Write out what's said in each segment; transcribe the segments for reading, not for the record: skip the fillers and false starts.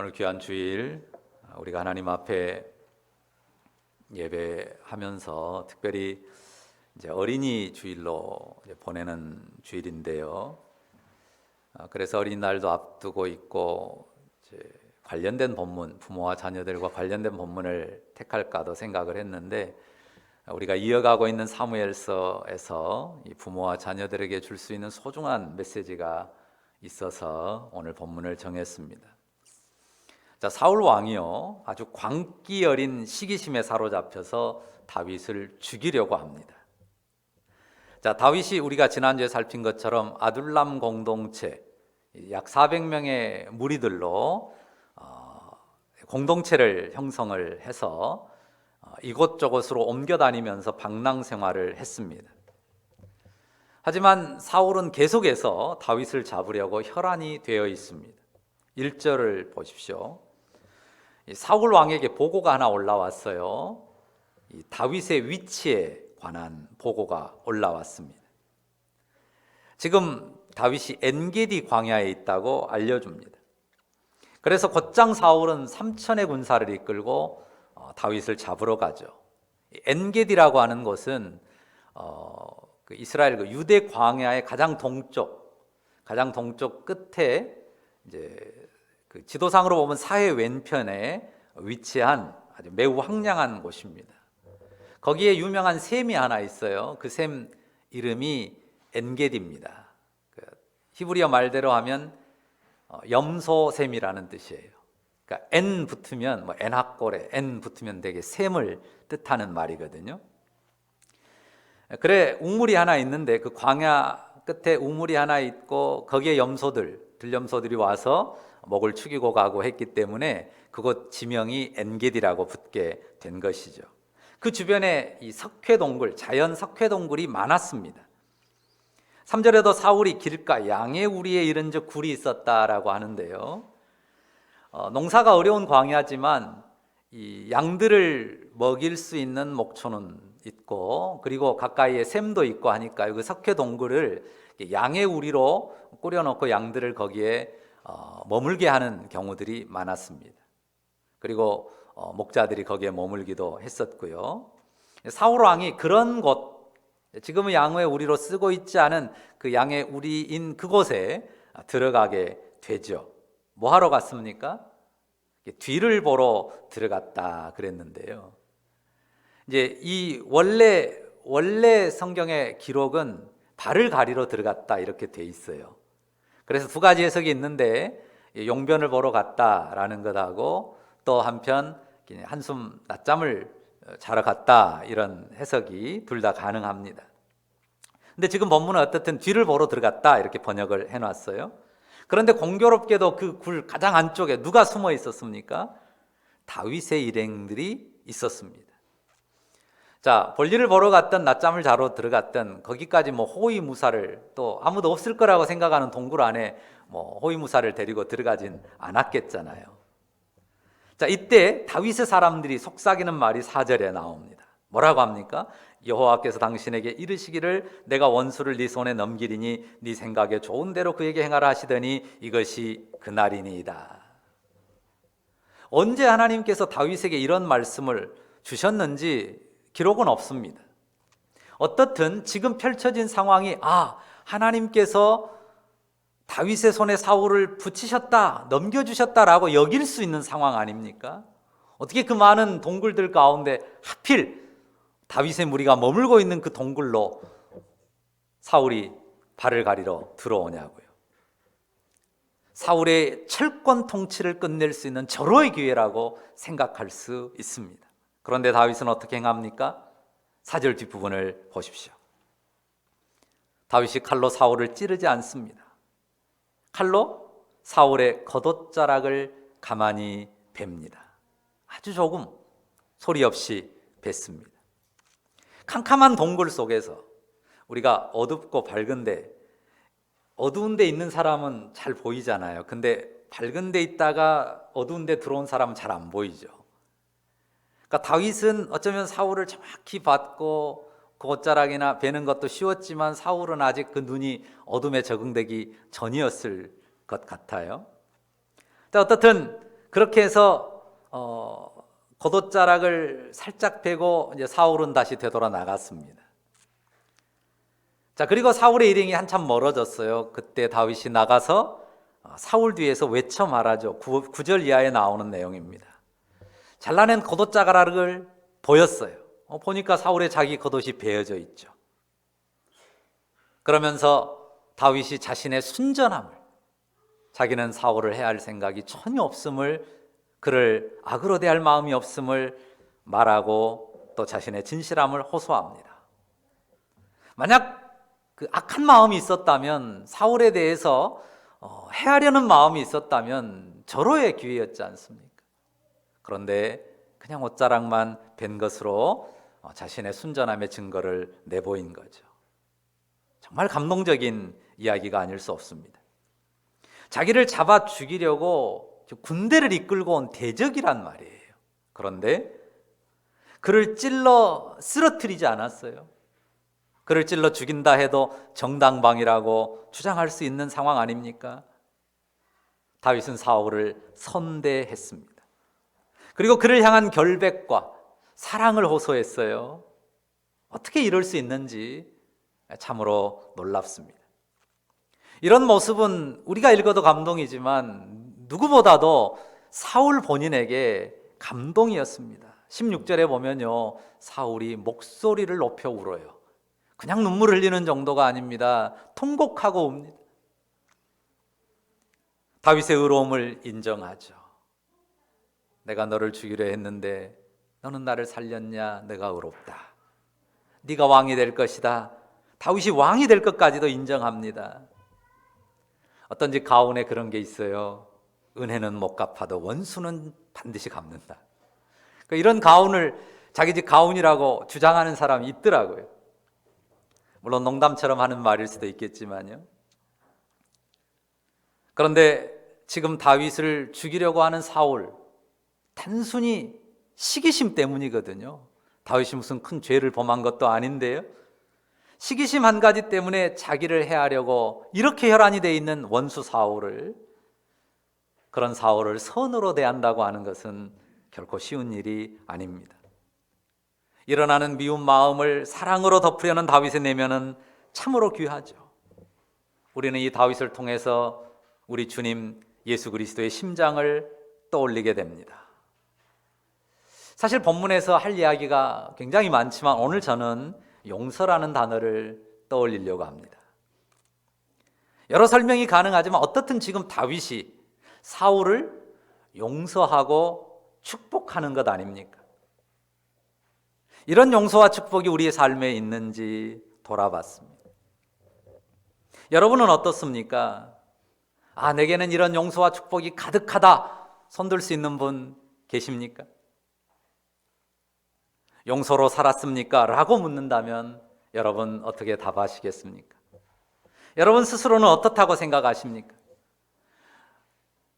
오늘 귀한 주일 우리가 하나님 앞에 예배하면서 특별히 이제 어린이 주일로 보내는 주일인데요. 그래서 어린이날도 앞두고 있고 이제 관련된 본문, 부모와 자녀들과 관련된 본문을 택할까도 생각을 했는데 우리가 이어가고 있는 사무엘서에서 이 부모와 자녀들에게 줄 수 있는 소중한 메시지가 있어서 오늘 본문을 정했습니다. 자, 사울 왕이요 아주 광기 어린 시기심에 사로잡혀서 다윗을 죽이려고 합니다. 자, 다윗이 우리가 지난주에 살핀 것처럼 아둘람 공동체 약 400명의 무리들로 공동체를 형성을 해서 이곳저곳으로 옮겨 다니면서 방랑 생활을 했습니다. 하지만 사울은 계속해서 다윗을 잡으려고 혈안이 되어 있습니다. 1절을 보십시오. 사울 왕에게 보고가 하나 올라왔어요. 이 다윗의 위치에 관한 보고가 올라왔습니다. 지금 다윗이 엔게디 광야에 있다고 알려줍니다. 그래서 곧장 사울은 3천의 군사를 이끌고 다윗을 잡으러 가죠. 엔게디라고 하는 곳은 그 이스라엘 그 유대 광야의 가장 동쪽 끝에 이제 그 지도상으로 보면 사해 왼편에 위치한 아주 매우 황량한 곳입니다. 거기에 유명한 샘이 하나 있어요. 그 샘 이름이 엔게디입니다. 그 히브리어 말대로 하면 염소샘이라는 뜻이에요. 그러니까 엔 붙으면 뭐 엔학골에 엔 붙으면 되게 샘을 뜻하는 말이거든요. 그래 우물이 하나 있는데 그 광야 끝에 우물이 하나 있고 거기에 들염소들이 와서 목을 축이고 가고 했기 때문에 그곳 지명이 엔게디라고 붙게 된 것이죠. 그 주변에 이 석회동굴, 자연 석회동굴이 많았습니다. 3절에도 사울이 길가 양의 우리에 이른 즉 굴이 있었다라고 하는데요. 농사가 어려운 광야지만 이 양들을 먹일 수 있는 목초는 있고 그리고 가까이에 샘도 있고 하니까 그 석회동굴을 양의 우리로 꾸려놓고 양들을 거기에 머물게 하는 경우들이 많았습니다. 그리고 목자들이 거기에 머물기도 했었고요. 사울 왕이 그런 곳, 지금은 양의 우리로 쓰고 있지 않은 그 양의 우리인 그곳에 들어가게 되죠. 뭐 하러 갔습니까? 뒤를 보러 들어갔다 그랬는데요. 이제 이 원래 성경의 기록은 발을 가리러 들어갔다 이렇게 돼 있어요. 그래서 두 가지 해석이 있는데 용변을 보러 갔다라는 것하고 또 한편 한숨 낮잠을 자러 갔다 이런 해석이 둘 다 가능합니다. 근데 지금 본문은 어떻든 뒤를 보러 들어갔다 이렇게 번역을 해놨어요. 그런데 공교롭게도 그 굴 가장 안쪽에 누가 숨어 있었습니까? 다윗의 일행들이 있었습니다. 자, 볼일을 보러 갔던 낮잠을 자러 들어갔던 거기까지 뭐 호위무사를 또 아무도 없을 거라고 생각하는 동굴 안에 뭐 호위무사를 데리고 들어가진 않았겠잖아요. 자, 이때 다윗의 사람들이 속삭이는 말이 4절에 나옵니다. 뭐라고 합니까? 여호와께서 당신에게 이르시기를 내가 원수를 네 손에 넘기리니 네 생각에 좋은 대로 그에게 행하라 하시더니 이것이 그날이니이다. 언제 하나님께서 다윗에게 이런 말씀을 주셨는지 기록은 없습니다. 어떻든 지금 펼쳐진 상황이 하나님께서 다윗의 손에 사울을 붙이셨다, 넘겨주셨다라고 여길 수 있는 상황 아닙니까? 어떻게 그 많은 동굴들 가운데 하필 다윗의 무리가 머물고 있는 그 동굴로 사울이 발을 가리러 들어오냐고요. 사울의 철권 통치를 끝낼 수 있는 절호의 기회라고 생각할 수 있습니다. 그런데 다윗은 어떻게 행합니까? 4절 뒷부분을 보십시오. 다윗이 칼로 사울을 찌르지 않습니다. 칼로 사울의 겉옷자락을 가만히 뵙니다. 아주 조금 소리 없이 뱉습니다. 캄캄한 동굴 속에서 우리가 어둡고 밝은데 어두운 데 있는 사람은 잘 보이잖아요. 근데 밝은 데 있다가 어두운 데 들어온 사람은 잘 안 보이죠. 그러니까 다윗은 어쩌면 사울을 정확히 봤고 그 옷자락이나 베는 것도 쉬웠지만 사울은 아직 그 눈이 어둠에 적응되기 전이었을 것 같아요. 어떻든 그렇게 해서 겉옷자락을 살짝 베고 이제 사울은 다시 되돌아 나갔습니다. 자, 그리고 사울의 일행이 한참 멀어졌어요. 그때 다윗이 나가서 사울 뒤에서 외쳐 말하죠. 9절 이하에 나오는 내용입니다. 잘라낸 겉옷자락을 보였어요. 보니까 사울의 자기 겉옷이 베어져 있죠. 그러면서 다윗이 자신의 순전함을, 자기는 사울을 해할 생각이 전혀 없음을, 그를 악으로 대할 마음이 없음을 말하고 또 자신의 진실함을 호소합니다. 만약 그 악한 마음이 있었다면, 사울에 대해서 해하려는 마음이 있었다면 절호의 기회였지 않습니까? 그런데 그냥 옷자락만 벤 것으로 자신의 순전함의 증거를 내보인 거죠. 정말 감동적인 이야기가 아닐 수 없습니다. 자기를 잡아 죽이려고 군대를 이끌고 온 대적이란 말이에요. 그런데 그를 찔러 쓰러뜨리지 않았어요. 그를 찔러 죽인다 해도 정당방위라고 주장할 수 있는 상황 아닙니까? 다윗은 사울을 선대했습니다. 그리고 그를 향한 결백과 사랑을 호소했어요. 어떻게 이럴 수 있는지 참으로 놀랍습니다. 이런 모습은 우리가 읽어도 감동이지만 누구보다도 사울 본인에게 감동이었습니다. 16절에 보면요, 사울이 목소리를 높여 울어요. 그냥 눈물 흘리는 정도가 아닙니다. 통곡하고 웁니다. 다윗의 의로움을 인정하죠. 내가 너를 죽이려 했는데 너는 나를 살렸냐? 내가 의롭다. 네가 왕이 될 것이다. 다윗이 왕이 될 것까지도 인정합니다. 어떤지 가운에 그런 게 있어요. 은혜는 못 갚아도 원수는 반드시 갚는다. 이런 가운을 자기 집 가운이라고 주장하는 사람이 있더라고요. 물론 농담처럼 하는 말일 수도 있겠지만요. 그런데 지금 다윗을 죽이려고 하는 사울, 단순히 시기심 때문이거든요. 다윗이 무슨 큰 죄를 범한 것도 아닌데요. 시기심 한 가지 때문에 자기를 해하려고 이렇게 혈안이 돼 있는 원수 사울을, 그런 사울을 선으로 대한다고 하는 것은 결코 쉬운 일이 아닙니다. 일어나는 미운 마음을 사랑으로 덮으려는 다윗의 내면은 참으로 귀하죠. 우리는 이 다윗을 통해서 우리 주님 예수 그리스도의 심장을 떠올리게 됩니다. 사실 본문에서 할 이야기가 굉장히 많지만 오늘 저는 용서라는 단어를 떠올리려고 합니다. 여러 설명이 가능하지만 어떻든 지금 다윗이 사울을 용서하고 축복하는 것 아닙니까? 이런 용서와 축복이 우리의 삶에 있는지 돌아봤습니다. 여러분은 어떻습니까? 내게는 이런 용서와 축복이 가득하다, 손들 수 있는 분 계십니까? 용서로 살았습니까? 라고 묻는다면 여러분 어떻게 답하시겠습니까? 여러분 스스로는 어떻다고 생각하십니까?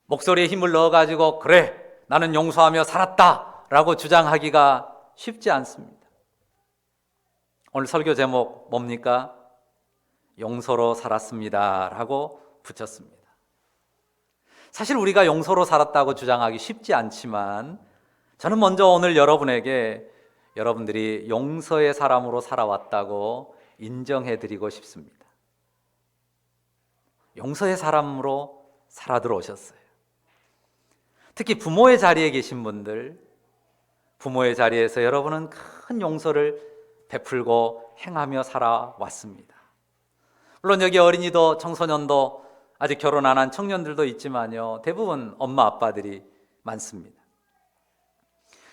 목소리에 힘을 넣어가지고 그래, 나는 용서하며 살았다 라고 주장하기가 쉽지 않습니다. 오늘 설교 제목 뭡니까? 용서로 살았습니다 라고 붙였습니다. 사실 우리가 용서로 살았다고 주장하기 쉽지 않지만 저는 먼저 오늘 여러분에게 여러분들이 용서의 사람으로 살아왔다고 인정해드리고 싶습니다. 용서의 사람으로 살아 들어오셨어요. 특히 부모의 자리에 계신 분들, 부모의 자리에서 여러분은 큰 용서를 베풀고 행하며 살아왔습니다. 물론 여기 어린이도 청소년도 아직 결혼 안 한 청년들도 있지만요, 대부분 엄마 아빠들이 많습니다.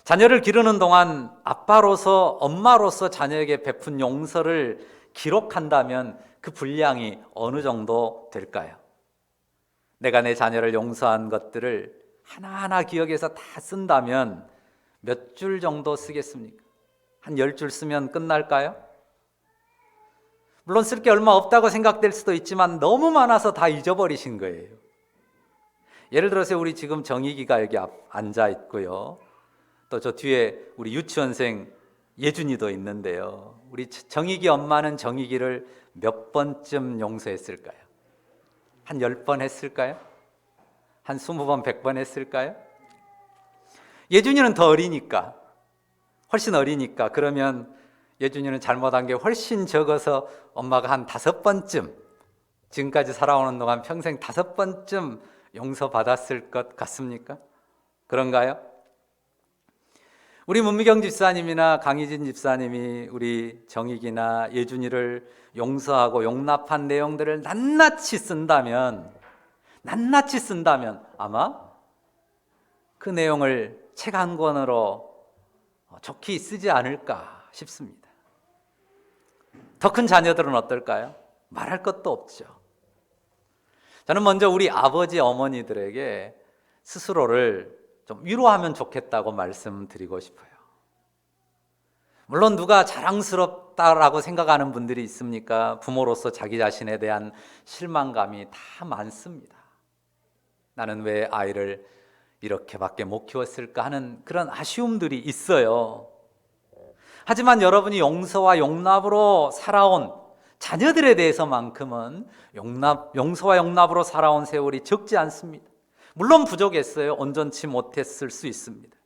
자녀를 기르는 동안 아빠로서, 엄마로서 자녀에게 베푼 용서를 기록한다면 그 분량이 어느 정도 될까요? 내가 내 자녀를 용서한 것들을 하나하나 기억해서 다 쓴다면 몇 줄 정도 쓰겠습니까? 한 10줄 쓰면 끝날까요? 물론 쓸 게 얼마 없다고 생각될 수도 있지만 너무 많아서 다 잊어버리신 거예요. 예를 들어서 우리 지금 정익이가 여기 앉아 있고요. 또 저 뒤에 우리 유치원생 예준이도 있는데요. 우리 정익이 엄마는 정익이를 몇 번쯤 용서했을까요? 한 10번 했을까요? 한 20번, 100번 했을까요? 예준이는 더 어리니까, 훨씬 어리니까, 그러면 예준이는 잘못한 게 훨씬 적어서 엄마가 한 5번쯤, 지금까지 살아오는 동안 평생 5번쯤 용서받았을 것 같습니까? 그런가요? 우리 문미경 집사님이나 강희진 집사님이 우리 정익이나 예준이를 용서하고 용납한 내용들을 낱낱이 쓴다면 아마 그 내용을 책 한 권으로 좋게 쓰지 않을까 싶습니다. 더 큰 자녀들은 어떨까요? 말할 것도 없죠. 저는 먼저 우리 아버지 어머니들에게 스스로를 좀 위로하면 좋겠다고 말씀드리고 싶어요. 물론 누가 자랑스럽다라고 생각하는 분들이 있습니까? 부모로서 자기 자신에 대한 실망감이 다 많습니다. 나는 왜 아이를 이렇게밖에 못 키웠을까 하는 그런 아쉬움들이 있어요. 하지만 여러분이 용서와 용납으로 살아온 자녀들에 대해서만큼은 용서와 용납으로 살아온 세월이 적지 않습니다. 물론 부족했어요. 온전치 못했을 수 있습니다.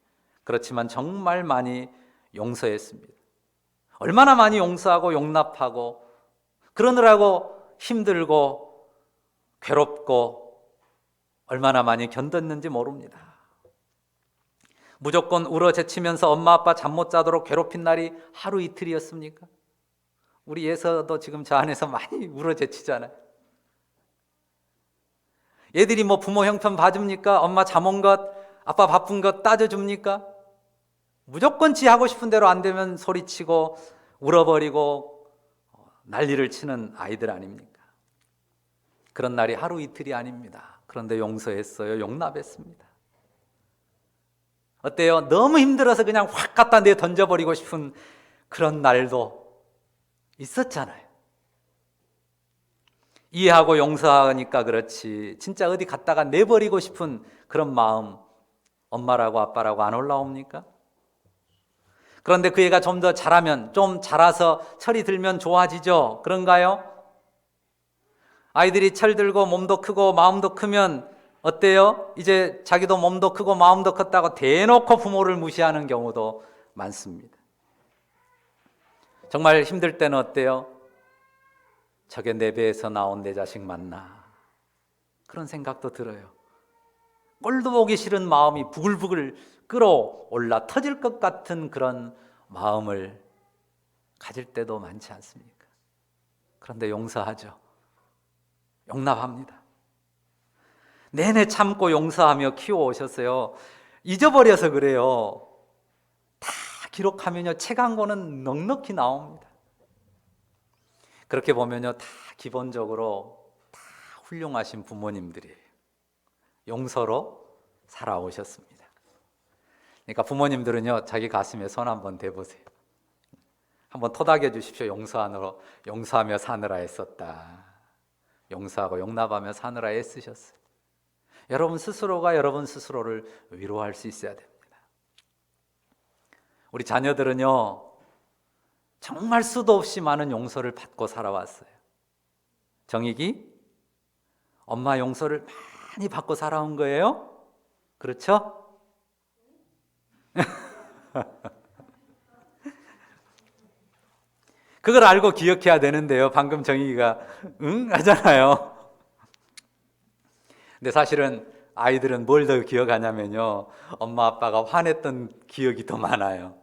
그렇지만 정말 많이 용서했습니다. 얼마나 많이 용서하고 용납하고 그러느라고 힘들고 괴롭고 얼마나 많이 견뎠는지 모릅니다. 무조건 울어제치면서 엄마 아빠 잠 못 자도록 괴롭힌 날이 하루 이틀이었습니까? 우리 예서도 지금 저 안에서 많이 울어제치잖아요. 얘들이 뭐 부모 형편 봐줍니까? 엄마 잠 온 것, 아빠 바쁜 것 따져줍니까? 무조건 지 하고 싶은 대로 안 되면 소리치고 울어버리고 난리를 치는 아이들 아닙니까? 그런 날이 하루 이틀이 아닙니다. 그런데 용서했어요. 용납했습니다. 어때요? 너무 힘들어서 그냥 확 갖다 내 던져버리고 싶은 그런 날도 있었잖아요. 이해하고 용서하니까 그렇지 진짜 어디 갖다가 내버리고 싶은 그런 마음 엄마라고 아빠라고 안 올라옵니까? 그런데 그 애가 좀 더 자라면, 좀 자라서 철이 들면 좋아지죠? 그런가요? 아이들이 철 들고 몸도 크고 마음도 크면 어때요? 이제 자기도 몸도 크고 마음도 컸다고 대놓고 부모를 무시하는 경우도 많습니다. 정말 힘들 때는 어때요? 저게 내 배에서 나온 내 자식 맞나? 그런 생각도 들어요. 꼴도 보기 싫은 마음이 부글부글 끌어올라 터질 것 같은 그런 마음을 가질 때도 많지 않습니까? 그런데 용서하죠. 용납합니다. 내내 참고 용서하며 키워오셨어요. 잊어버려서 그래요. 다 기록하면요, 책 한 권은 넉넉히 나옵니다. 그렇게 보면요, 다 기본적으로 다 훌륭하신 부모님들이에요. 용서로 살아오셨습니다. 그러니까 부모님들은요, 자기 가슴에 손 한번 대보세요. 한번 토닥여 주십시오. 용서하며 사느라 애썼다. 용서하고 용납하며 사느라 애쓰셨어요. 여러분 스스로가 여러분 스스로를 위로할 수 있어야 됩니다. 우리 자녀들은요, 정말 수도 없이 많은 용서를 받고 살아왔어요. 정익이 엄마 용서를 많이 받고 살아온 거예요? 그렇죠? 그걸 알고 기억해야 되는데요. 방금 정익이가 응? 하잖아요. 근데 사실은 아이들은 뭘 더 기억하냐면요, 엄마 아빠가 화냈던 기억이 더 많아요.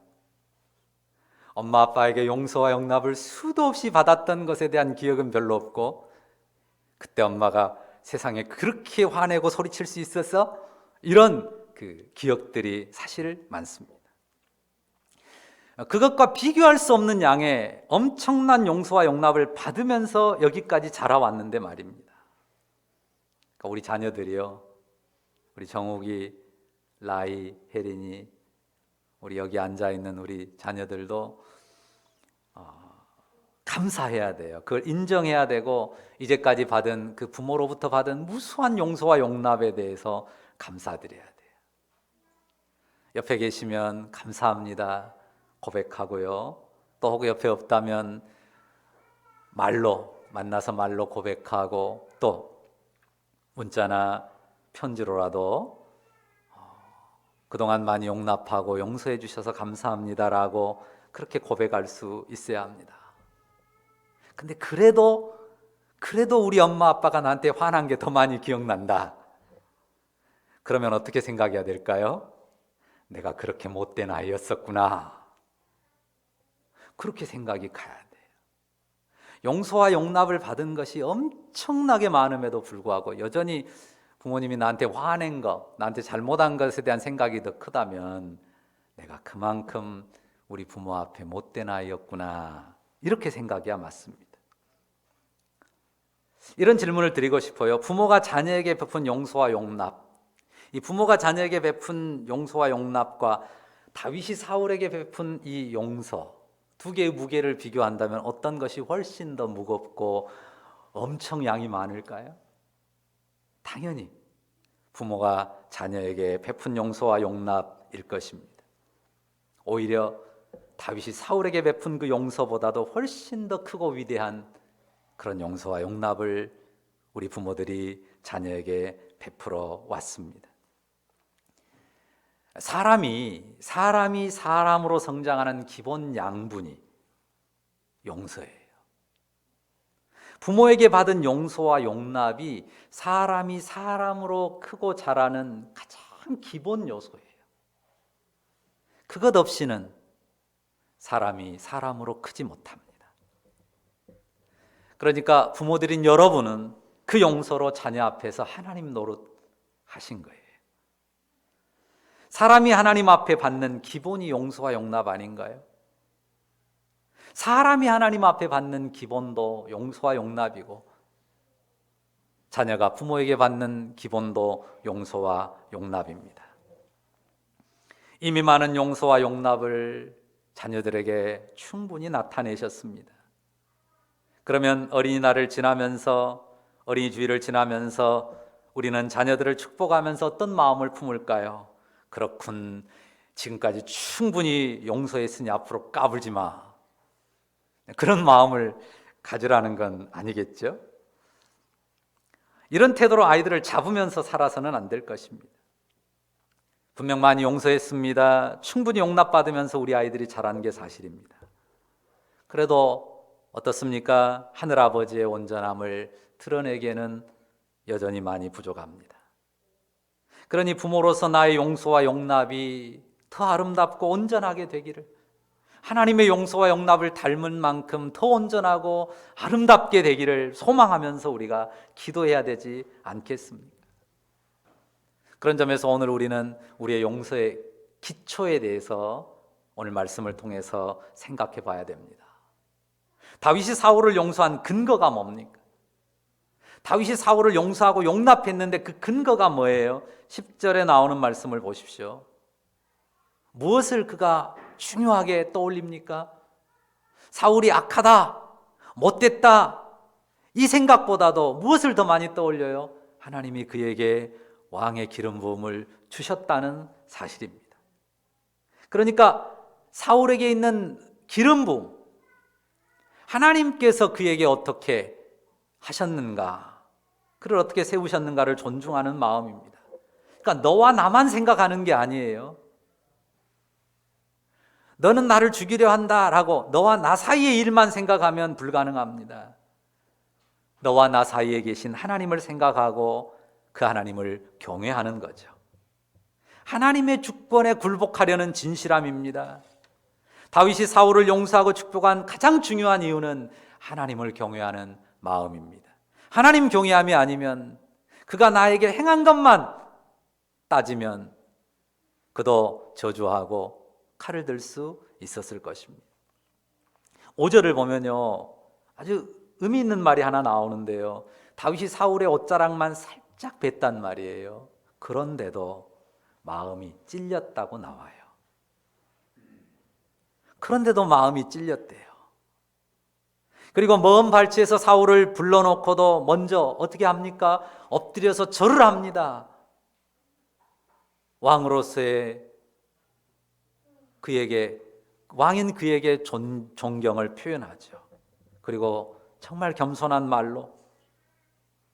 엄마 아빠에게 용서와 용납을 수도 없이 받았던 것에 대한 기억은 별로 없고, 그때 엄마가 세상에 그렇게 화내고 소리칠 수 있어서 이런 그 기억들이 사실 많습니다. 그것과 비교할 수 없는 양의 엄청난 용서와 용납을 받으면서 여기까지 자라왔는데 말입니다. 그러니까 우리 자녀들이요, 우리 정욱이, 라이, 혜린이, 우리 여기 앉아있는 우리 자녀들도 감사해야 돼요. 그걸 인정해야 되고, 이제까지 받은 그 부모로부터 받은 무수한 용서와 용납에 대해서 감사드려야 돼요. 옆에 계시면 감사합니다 고백하고요, 또 혹 옆에 없다면 만나서 말로 고백하고, 또 문자나 편지로라도 그동안 많이 용납하고 용서해 주셔서 감사합니다라고 그렇게 고백할 수 있어야 합니다. 근데 그래도 우리 엄마 아빠가 나한테 화난 게 더 많이 기억난다. 그러면 어떻게 생각해야 될까요? 내가 그렇게 못된 아이였었구나. 그렇게 생각이 가야 돼요. 용서와 용납을 받은 것이 엄청나게 많음에도 불구하고 여전히 부모님이 나한테 화낸 것, 나한테 잘못한 것에 대한 생각이 더 크다면 내가 그만큼 우리 부모 앞에 못된 아이였구나. 이렇게 생각해야 맞습니다. 이런 질문을 드리고 싶어요. 부모가 자녀에게 베푼 용서와 용납, 이 부모가 자녀에게 베푼 용서와 용납과 다윗이 사울에게 베푼 이 용서, 두 개의 무게를 비교한다면 어떤 것이 훨씬 더 무겁고 엄청 양이 많을까요? 당연히 부모가 자녀에게 베푼 용서와 용납일 것입니다. 오히려 다윗이 사울에게 베푼 그 용서보다도 훨씬 더 크고 위대한 그런 용서와 용납을 우리 부모들이 자녀에게 베풀어 왔습니다. 사람이 사람으로 성장하는 기본 양분이 용서예요. 부모에게 받은 용서와 용납이 사람이 사람으로 크고 자라는 가장 기본 요소예요. 그것 없이는 사람이 사람으로 크지 못합니다. 그러니까 부모들인 여러분은 그 용서로 자녀 앞에서 하나님 노릇 하신 거예요. 사람이 하나님 앞에 받는 기본이 용서와 용납 아닌가요? 사람이 하나님 앞에 받는 기본도 용서와 용납이고 자녀가 부모에게 받는 기본도 용서와 용납입니다. 이미 많은 용서와 용납을 자녀들에게 충분히 나타내셨습니다. 그러면 어린이날을 지나면서 어린이 주일을 지나면서 우리는 자녀들을 축복하면서 어떤 마음을 품을까요? 그렇군, 지금까지 충분히 용서했으니 앞으로 까불지 마. 그런 마음을 가지라는 건 아니겠죠? 이런 태도로 아이들을 잡으면서 살아서는 안 될 것입니다. 분명 많이 용서했습니다. 충분히 용납받으면서 우리 아이들이 자라는 게 사실입니다. 그래도 어떻습니까? 하늘아버지의 온전함을 드러내기에는 여전히 많이 부족합니다. 그러니 부모로서 나의 용서와 용납이 더 아름답고 온전하게 되기를, 하나님의 용서와 용납을 닮은 만큼 더 온전하고 아름답게 되기를 소망하면서 우리가 기도해야 되지 않겠습니까? 그런 점에서 오늘 우리는 우리의 용서의 기초에 대해서 오늘 말씀을 통해서 생각해 봐야 됩니다. 다윗이 사울을 용서한 근거가 뭡니까? 다윗이 사울을 용서하고 용납했는데 그 근거가 뭐예요? 10절에 나오는 말씀을 보십시오. 무엇을 그가 중요하게 떠올립니까? 사울이 악하다, 못됐다, 이 생각보다도 무엇을 더 많이 떠올려요? 하나님이 그에게 왕의 기름 부음을 주셨다는 사실입니다. 그러니까 사울에게 있는 기름 부음, 하나님께서 그에게 어떻게 하셨는가, 그를 어떻게 세우셨는가를 존중하는 마음입니다. 그러니까 너와 나만 생각하는 게 아니에요. 너는 나를 죽이려 한다라고 너와 나 사이의 일만 생각하면 불가능합니다. 너와 나 사이에 계신 하나님을 생각하고 그 하나님을 경외하는 거죠. 하나님의 주권에 굴복하려는 진실함입니다. 다윗이 사울을 용서하고 축복한 가장 중요한 이유는 하나님을 경외하는 마음입니다. 하나님 경외함이 아니면, 그가 나에게 행한 것만 따지면 그도 저주하고 칼을 들 수 있었을 것입니다. 5절을 보면요, 아주 의미 있는 말이 하나 나오는데요, 다윗이 사울의 옷자락만 살짝 뱉단 말이에요. 그런데도 마음이 찔렸다고 나와요. 그런데도 마음이 찔렸대요. 그리고 먼 발치에서 사울을 불러놓고도 먼저 어떻게 합니까? 엎드려서 절을 합니다. 왕으로서의 왕인 그에게 존경을 표현하죠. 그리고 정말 겸손한 말로,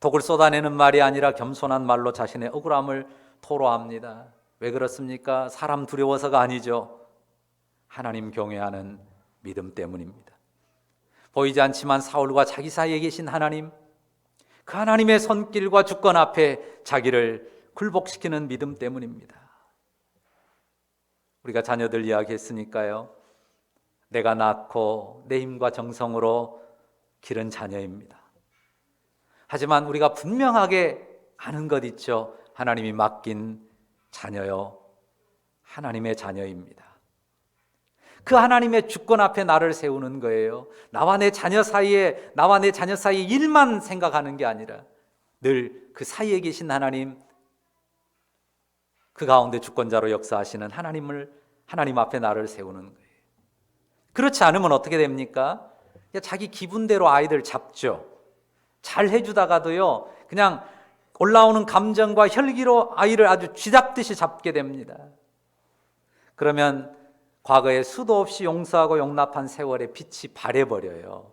독을 쏟아내는 말이 아니라 겸손한 말로 자신의 억울함을 토로합니다. 왜 그렇습니까? 사람 두려워서가 아니죠. 하나님 경외하는 믿음 때문입니다. 보이지 않지만 사울과 자기 사이에 계신 하나님, 그 하나님의 손길과 주권 앞에 자기를 굴복시키는 믿음 때문입니다. 우리가 자녀들 이야기했으니까요. 내가 낳고 내 힘과 정성으로 기른 자녀입니다. 하지만 우리가 분명하게 아는 것 있죠. 하나님이 맡긴 자녀요, 하나님의 자녀입니다. 그 하나님의 주권 앞에 나를 세우는 거예요. 나와 내 자녀 사이에 일만 생각하는 게 아니라 늘 그 사이에 계신 하나님, 그 가운데 주권자로 역사하시는 하나님 앞에 나를 세우는 거예요. 그렇지 않으면 어떻게 됩니까? 자기 기분대로 아이들 잡죠. 잘 해주다가도요, 그냥 올라오는 감정과 혈기로 아이를 아주 쥐잡듯이 잡게 됩니다. 그러면 과거에 수도 없이 용서하고 용납한 세월의 빛이 바래버려요.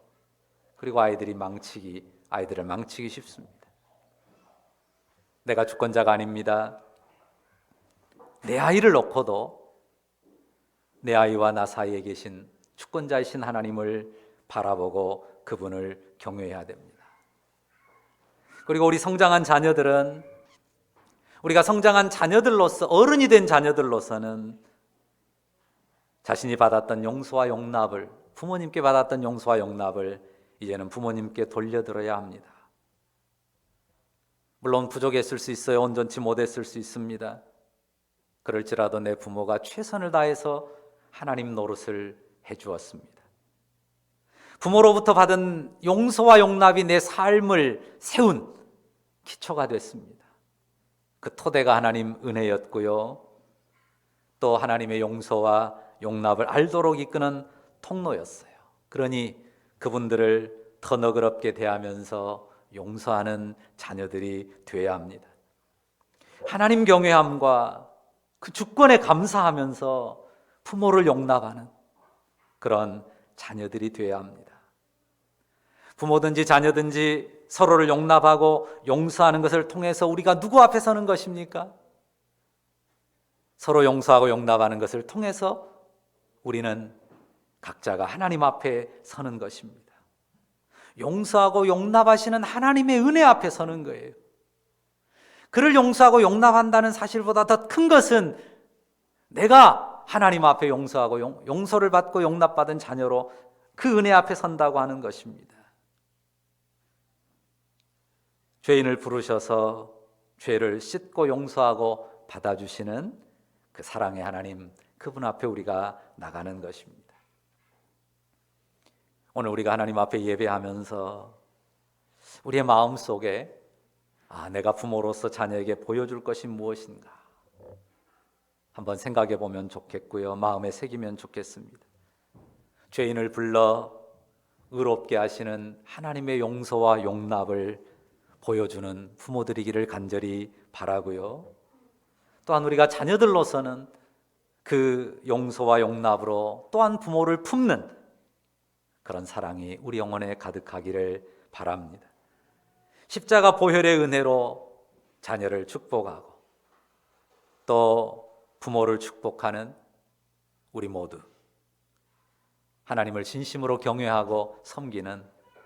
그리고 아이들을 망치기 쉽습니다. 내가 주권자가 아닙니다. 내 아이를 놓고도 내 아이와 나 사이에 계신 주권자이신 하나님을 바라보고 그분을 경외해야 됩니다. 그리고 우리가 성장한 자녀들로서, 어른이 된 자녀들로서는 자신이 받았던 용서와 용납을, 부모님께 받았던 용서와 용납을 이제는 부모님께 돌려드려야 합니다. 물론 부족했을 수 있어요. 온전치 못했을 수 있습니다. 그럴지라도 내 부모가 최선을 다해서 하나님 노릇을 해주었습니다. 부모로부터 받은 용서와 용납이 내 삶을 세운 기초가 됐습니다. 그 토대가 하나님 은혜였고요, 또 하나님의 용서와 용납을 알도록 이끄는 통로였어요. 그러니 그분들을 더 너그럽게 대하면서 용서하는 자녀들이 되어야 합니다. 하나님 경외함과 그 주권에 감사하면서 부모를 용납하는 그런 자녀들이 되어야 합니다. 부모든지 자녀든지 서로를 용납하고 용서하는 것을 통해서 우리가 누구 앞에 서는 것입니까? 서로 용서하고 용납하는 것을 통해서 우리는 각자가 하나님 앞에 서는 것입니다. 용서하고 용납하시는 하나님의 은혜 앞에 서는 거예요. 그를 용서하고 용납한다는 사실보다 더 큰 것은 내가 하나님 앞에 용서하고 용서를 받고 용납받은 자녀로 그 은혜 앞에 선다고 하는 것입니다. 죄인을 부르셔서 죄를 씻고 용서하고 받아주시는 그 사랑의 하나님, 그분 앞에 우리가 나가는 것입니다. 오늘 우리가 하나님 앞에 예배하면서 우리의 마음속에 내가 부모로서 자녀에게 보여줄 것이 무엇인가 한번 생각해 보면 좋겠고요, 마음에 새기면 좋겠습니다. 죄인을 불러 의롭게 하시는 하나님의 용서와 용납을 보여주는 부모들이기를 간절히 바라고요, 또한 우리가 자녀들로서는 그 용서와 용납으로 또한 부모를 품는 그런 사랑이 우리 영혼에 가득하기를 바랍니다. 십자가 보혈의 은혜로 자녀를 축복하고 또 부모를 축복하는 우리 모두, 하나님을 진심으로 경외하고 섬기는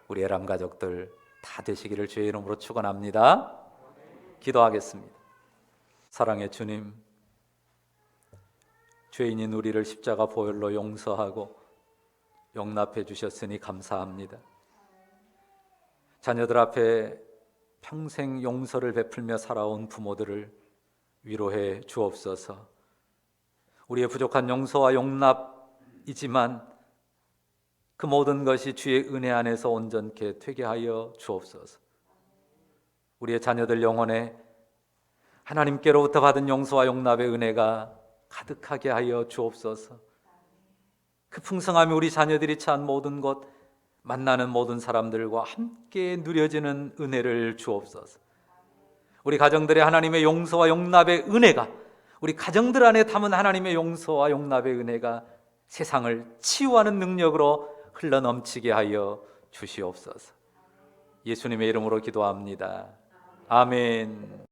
우리 에람 가족들 다 되시기를 주의 이름으로 축원합니다. 기도하겠습니다. 사랑의 주님, 죄인인 우리를 십자가 보혈로 용서하고 용납해 주셨으니 감사합니다. 자녀들 앞에 평생 용서를 베풀며 살아온 부모들을 위로해 주옵소서. 우리의 부족한 용서와 용납이지만 그 모든 것이 주의 은혜 안에서 온전케 되게 하여 주옵소서. 우리의 자녀들 영혼에 하나님께로부터 받은 용서와 용납의 은혜가 가득하게 하여 주옵소서. 그 풍성함이 우리 자녀들이 처한 모든 곳, 만나는 모든 사람들과 함께 누려지는 은혜를 주옵소서. 우리 가정들의 하나님의 용서와 용납의 은혜가, 우리 가정들 안에 담은 하나님의 용서와 용납의 은혜가 세상을 치유하는 능력으로 흘러넘치게 하여 주시옵소서. 예수님의 이름으로 기도합니다. 아멘.